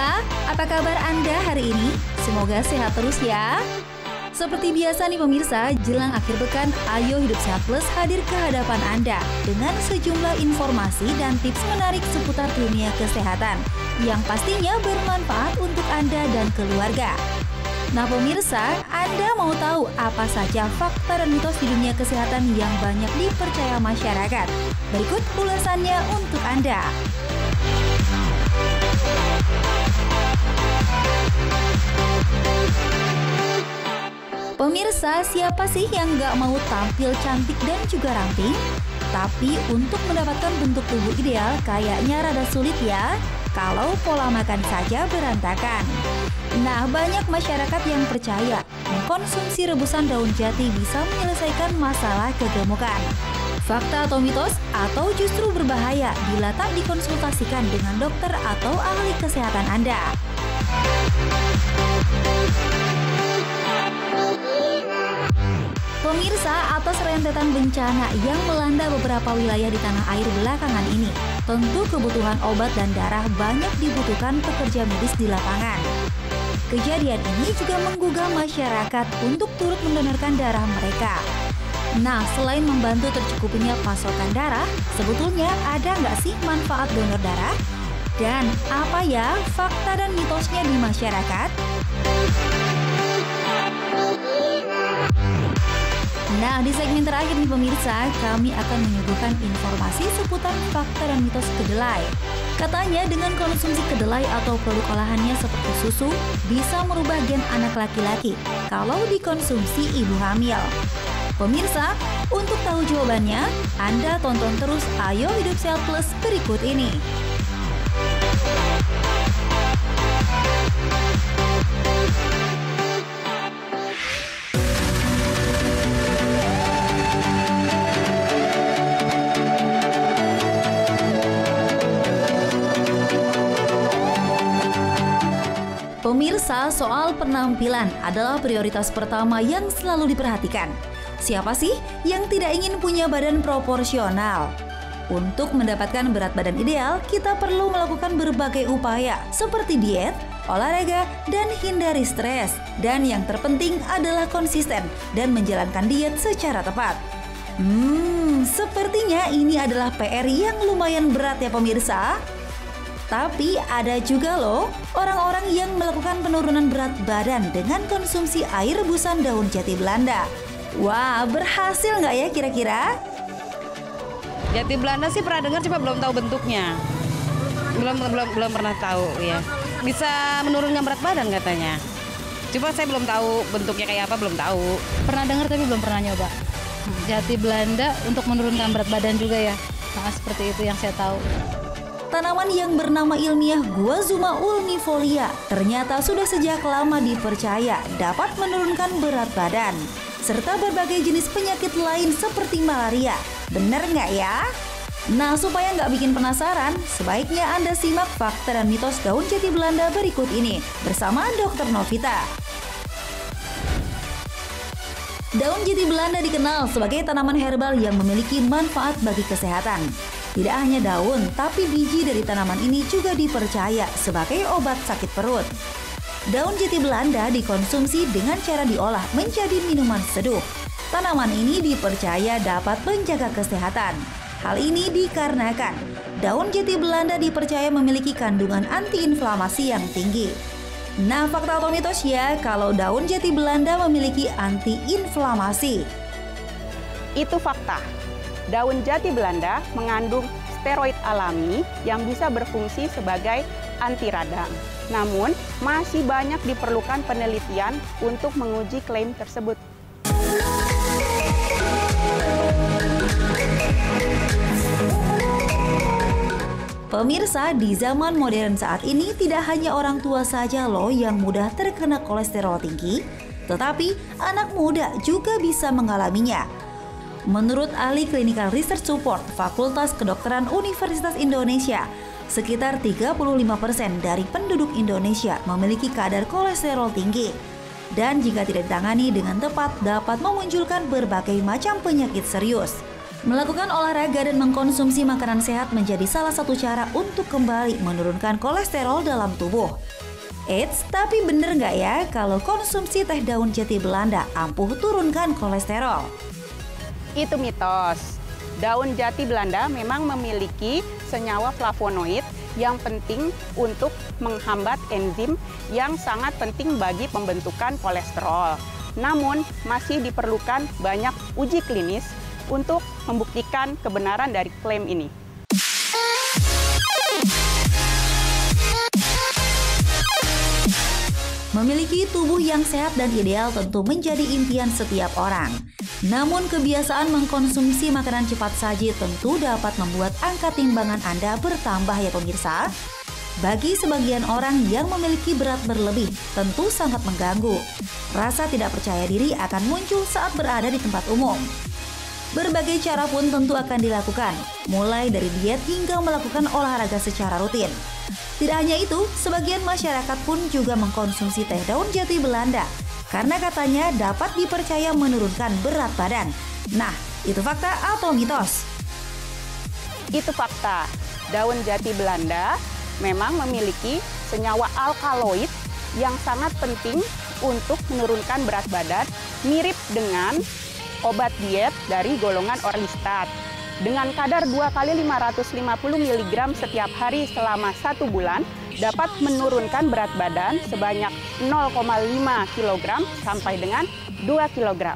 Pemirsa, apa kabar Anda hari ini? Semoga sehat terus ya. Seperti biasa nih pemirsa, jelang akhir pekan, Ayo Hidup Sehat Plus hadir ke hadapan Anda dengan sejumlah informasi dan tips menarik seputar dunia kesehatan yang pastinya bermanfaat untuk Anda dan keluarga. Nah pemirsa, Anda mau tahu apa saja fakta dan mitos di dunia kesehatan yang banyak dipercaya masyarakat? Berikut ulasannya untuk Anda. Pemirsa, siapa sih yang nggak mau tampil cantik dan juga ramping? Tapi untuk mendapatkan bentuk tubuh ideal kayaknya rada sulit ya, kalau pola makan saja berantakan. Nah, banyak masyarakat yang percaya mengkonsumsi rebusan daun jati bisa menyelesaikan masalah kegemukan. Fakta atau mitos, atau justru berbahaya bila tak dikonsultasikan dengan dokter atau ahli kesehatan Anda. Pemirsa, atas rentetan bencana yang melanda beberapa wilayah di tanah air belakangan ini, tentu kebutuhan obat dan darah banyak dibutuhkan pekerja medis di lapangan. Kejadian ini juga menggugah masyarakat untuk turut mendonorkan darah mereka. Nah, selain membantu tercukupinya pasokan darah, sebetulnya ada nggak sih manfaat donor darah? Dan apa ya fakta dan mitosnya di masyarakat? Nah, di segmen terakhir nih pemirsa, kami akan menyuguhkan informasi seputar fakta dan mitos kedelai. Katanya dengan konsumsi kedelai atau produk olahannya seperti susu, bisa merubah gen anak laki-laki kalau dikonsumsi ibu hamil. Pemirsa, untuk tahu jawabannya, Anda tonton terus Ayo Hidup Sehat Plus berikut ini. Pemirsa, soal penampilan adalah prioritas pertama yang selalu diperhatikan. Siapa sih yang tidak ingin punya badan proporsional? Untuk mendapatkan berat badan ideal, kita perlu melakukan berbagai upaya seperti diet, olahraga, dan hindari stres. Dan yang terpenting adalah konsisten dan menjalankan diet secara tepat. Sepertinya ini adalah PR yang lumayan berat ya pemirsa. Tapi ada juga loh orang-orang yang melakukan penurunan berat badan dengan konsumsi air rebusan daun jati Belanda. Wah, berhasil nggak ya kira-kira? Jati Belanda sih pernah dengar, cuma belum tahu bentuknya. Belum pernah tahu ya. Bisa menurunkan berat badan katanya. Cuma saya belum tahu bentuknya kayak apa, belum tahu. Pernah dengar tapi belum pernah nyoba. Jati Belanda untuk menurunkan berat badan juga ya. Nah, seperti itu yang saya tahu. Tanaman yang bernama ilmiah Guazuma ulmifolia ternyata sudah sejak lama dipercaya dapat menurunkan berat badan serta berbagai jenis penyakit lain seperti malaria. Bener nggak ya? Nah, supaya nggak bikin penasaran, sebaiknya Anda simak fakta dan mitos daun jati Belanda berikut ini bersama Dr. Novita. Daun jati Belanda dikenal sebagai tanaman herbal yang memiliki manfaat bagi kesehatan. Tidak hanya daun, tapi biji dari tanaman ini juga dipercaya sebagai obat sakit perut. Daun jati Belanda dikonsumsi dengan cara diolah menjadi minuman seduh. Tanaman ini dipercaya dapat menjaga kesehatan. Hal ini dikarenakan daun jati Belanda dipercaya memiliki kandungan antiinflamasi yang tinggi. Nah, fakta atau mitos ya, kalau daun jati Belanda memiliki antiinflamasi. Itu fakta. Daun jati Belanda mengandung steroid alami yang bisa berfungsi sebagai anti radang. Namun, masih banyak diperlukan penelitian untuk menguji klaim tersebut. Pemirsa, di zaman modern saat ini tidak hanya orang tua saja loh yang mudah terkena kolesterol tinggi, tetapi anak muda juga bisa mengalaminya. Menurut ahli Clinical Research Support Fakultas Kedokteran Universitas Indonesia, sekitar 35% dari penduduk Indonesia memiliki kadar kolesterol tinggi. Dan jika tidak ditangani dengan tepat dapat memunculkan berbagai macam penyakit serius. Melakukan olahraga dan mengkonsumsi makanan sehat menjadi salah satu cara untuk kembali menurunkan kolesterol dalam tubuh. Eits, tapi bener nggak ya kalau konsumsi teh daun jati Belanda ampuh turunkan kolesterol? Itu mitos. Daun jati Belanda memang memiliki senyawa flavonoid yang penting untuk menghambat enzim yang sangat penting bagi pembentukan kolesterol. Namun, masih diperlukan banyak uji klinis untuk membuktikan kebenaran dari klaim ini. Memiliki tubuh yang sehat dan ideal tentu menjadi impian setiap orang. Namun kebiasaan mengkonsumsi makanan cepat saji tentu dapat membuat angka timbangan Anda bertambah ya pemirsa. Bagi sebagian orang yang memiliki berat berlebih tentu sangat mengganggu. Rasa tidak percaya diri akan muncul saat berada di tempat umum. Berbagai cara pun tentu akan dilakukan, mulai dari diet hingga melakukan olahraga secara rutin. Tidak hanya itu, sebagian masyarakat pun juga mengkonsumsi teh daun jati Belanda karena katanya dapat dipercaya menurunkan berat badan. Nah, itu fakta atau mitos? Itu fakta. Daun jati Belanda memang memiliki senyawa alkaloid yang sangat penting untuk menurunkan berat badan, mirip dengan obat diet dari golongan orlistat. Dengan kadar 2 kali 550 mg setiap hari selama 1 bulan, dapat menurunkan berat badan sebanyak 0,5 kg sampai dengan 2 kg.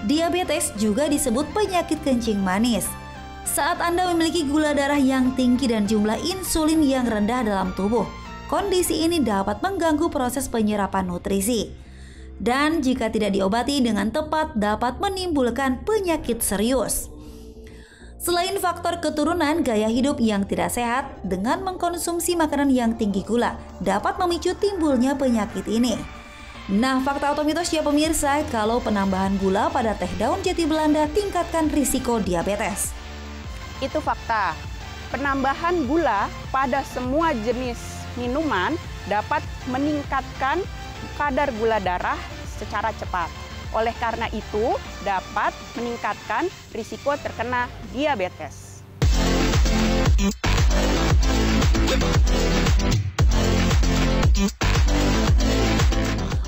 Diabetes juga disebut penyakit kencing manis. Saat Anda memiliki gula darah yang tinggi dan jumlah insulin yang rendah dalam tubuh, kondisi ini dapat mengganggu proses penyerapan nutrisi. Dan jika tidak diobati dengan tepat dapat menimbulkan penyakit serius. Selain faktor keturunan, gaya hidup yang tidak sehat dengan mengkonsumsi makanan yang tinggi gula dapat memicu timbulnya penyakit ini. Nah, fakta atau mitos ya pemirsa, kalau penambahan gula pada teh daun jati Belanda tingkatkan risiko diabetes. Itu fakta. Penambahan gula pada semua jenis minuman dapat meningkatkan kadar gula darah secara cepat. Oleh karena itu, dapat meningkatkan risiko terkena diabetes.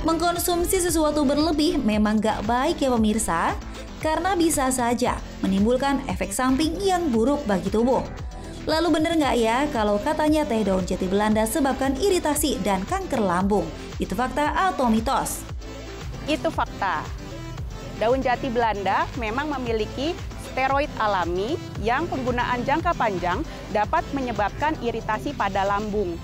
Mengkonsumsi sesuatu berlebih memang gak baik ya pemirsa, karena bisa saja menimbulkan efek samping yang buruk bagi tubuh. Lalu bener nggak ya kalau katanya teh daun jati Belanda sebabkan iritasi dan kanker lambung? Itu fakta atau mitos? Itu fakta. Daun jati Belanda memang memiliki steroid alami yang penggunaan jangka panjang dapat menyebabkan iritasi pada lambung.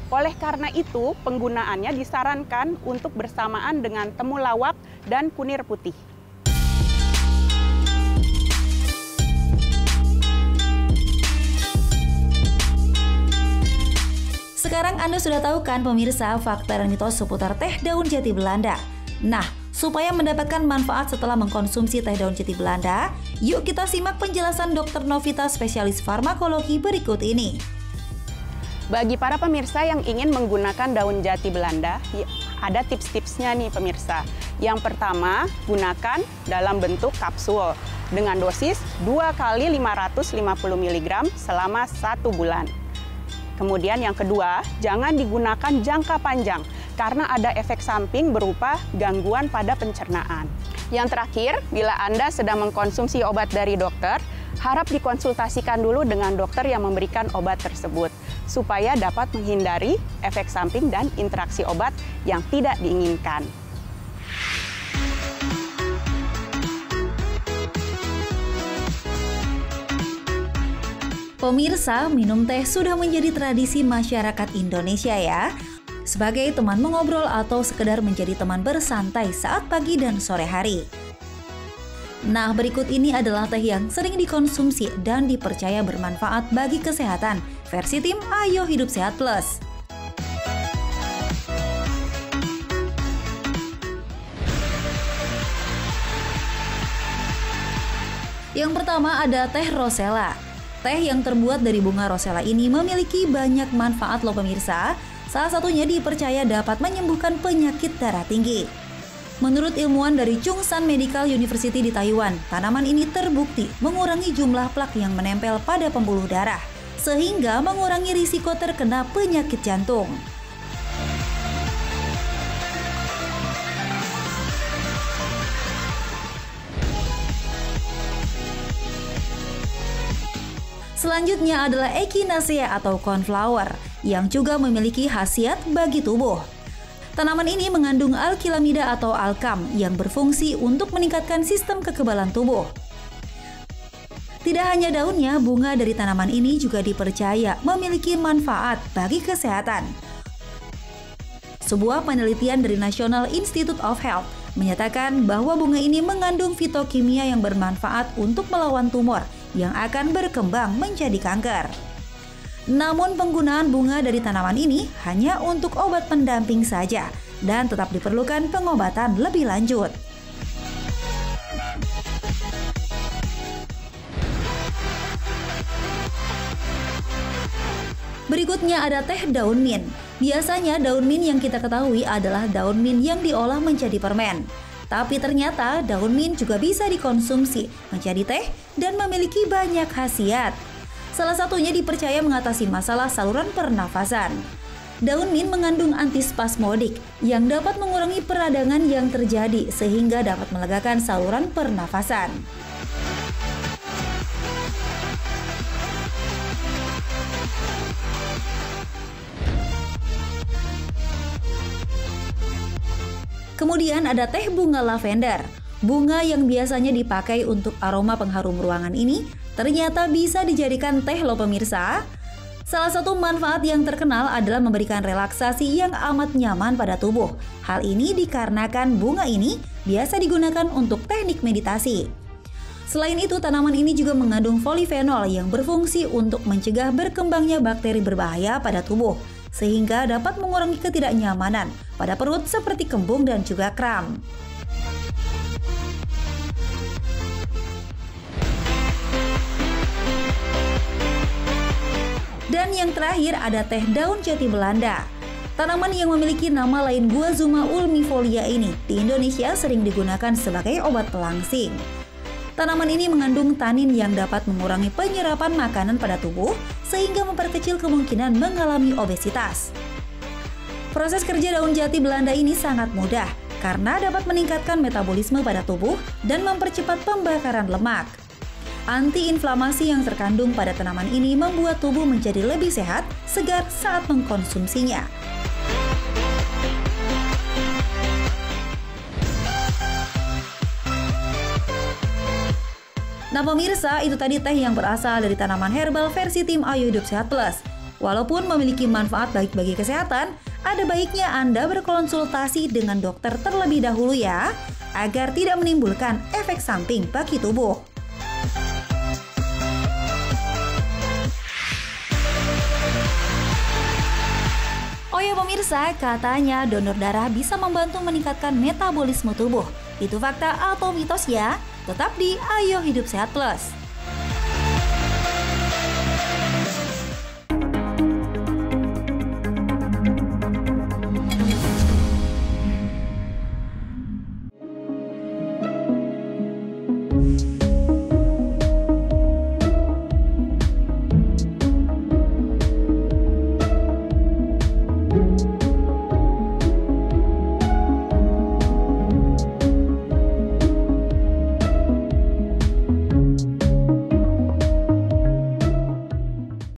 Oleh karena itu, penggunaannya disarankan untuk bersamaan dengan temulawak dan kunir putih. Sekarang Anda sudah tahu kan pemirsa fakta dan mitos seputar teh daun jati Belanda. Nah, supaya mendapatkan manfaat setelah mengkonsumsi teh daun jati Belanda, yuk kita simak penjelasan Dr. Novita, spesialis farmakologi berikut ini. Bagi para pemirsa yang ingin menggunakan daun jati Belanda, ada tips-tipsnya nih pemirsa. Yang pertama, gunakan dalam bentuk kapsul dengan dosis 2 kali 550 mg selama 1 bulan. Kemudian yang kedua, jangan digunakan jangka panjang karena ada efek samping berupa gangguan pada pencernaan. Yang terakhir, bila Anda sedang mengkonsumsi obat dari dokter, harap dikonsultasikan dulu dengan dokter yang memberikan obat tersebut supaya dapat menghindari efek samping dan interaksi obat yang tidak diinginkan. Pemirsa, minum teh sudah menjadi tradisi masyarakat Indonesia ya. Sebagai teman mengobrol atau sekedar menjadi teman bersantai saat pagi dan sore hari. Nah, berikut ini adalah teh yang sering dikonsumsi dan dipercaya bermanfaat bagi kesehatan. Versi tim Ayo Hidup Sehat Plus. Yang pertama ada teh rosella. Teh yang terbuat dari bunga rosella ini memiliki banyak manfaat loh pemirsa. Salah satunya dipercaya dapat menyembuhkan penyakit darah tinggi. Menurut ilmuwan dari Chung-San Medical University di Taiwan, tanaman ini terbukti mengurangi jumlah plak yang menempel pada pembuluh darah, sehingga mengurangi risiko terkena penyakit jantung. Selanjutnya adalah Echinacea atau cornflower yang juga memiliki khasiat bagi tubuh. Tanaman ini mengandung alkilamida atau alkam yang berfungsi untuk meningkatkan sistem kekebalan tubuh. Tidak hanya daunnya, bunga dari tanaman ini juga dipercaya memiliki manfaat bagi kesehatan. Sebuah penelitian dari National Institute of Health menyatakan bahwa bunga ini mengandung fitokimia yang bermanfaat untuk melawan tumor yang akan berkembang menjadi kanker. Namun penggunaan bunga dari tanaman ini hanya untuk obat pendamping saja dan tetap diperlukan pengobatan lebih lanjut. Berikutnya ada teh daun mint. Biasanya daun mint yang kita ketahui adalah daun mint yang diolah menjadi permen. Tapi ternyata daun mint juga bisa dikonsumsi menjadi teh dan memiliki banyak khasiat. Salah satunya dipercaya mengatasi masalah saluran pernafasan. Daun mint mengandung antispasmodik yang dapat mengurangi peradangan yang terjadi sehingga dapat melegakan saluran pernafasan. Kemudian ada teh bunga lavender. Bunga yang biasanya dipakai untuk aroma pengharum ruangan ini ternyata bisa dijadikan teh loh pemirsa. Salah satu manfaat yang terkenal adalah memberikan relaksasi yang amat nyaman pada tubuh. Hal ini dikarenakan bunga ini biasa digunakan untuk teknik meditasi. Selain itu, tanaman ini juga mengandung polifenol yang berfungsi untuk mencegah berkembangnya bakteri berbahaya pada tubuh, sehingga dapat mengurangi ketidaknyamanan pada perut seperti kembung dan juga kram. Dan yang terakhir ada teh daun jati Belanda. Tanaman yang memiliki nama lain Guazuma ulmifolia ini di Indonesia sering digunakan sebagai obat pelangsing. Tanaman ini mengandung tanin yang dapat mengurangi penyerapan makanan pada tubuh sehingga memperkecil kemungkinan mengalami obesitas. Proses kerja daun jati Belanda ini sangat mudah karena dapat meningkatkan metabolisme pada tubuh dan mempercepat pembakaran lemak. Antiinflamasi yang terkandung pada tanaman ini membuat tubuh menjadi lebih sehat, segar saat mengkonsumsinya. Nah pemirsa, itu tadi teh yang berasal dari tanaman herbal versi tim Ayo Hidup Sehat Plus. Walaupun memiliki manfaat baik bagi kesehatan, ada baiknya Anda berkonsultasi dengan dokter terlebih dahulu ya, agar tidak menimbulkan efek samping bagi tubuh. Oh ya pemirsa, katanya donor darah bisa membantu meningkatkan metabolisme tubuh. Itu fakta atau mitos ya? Tetap di Ayo Hidup Sehat Plus.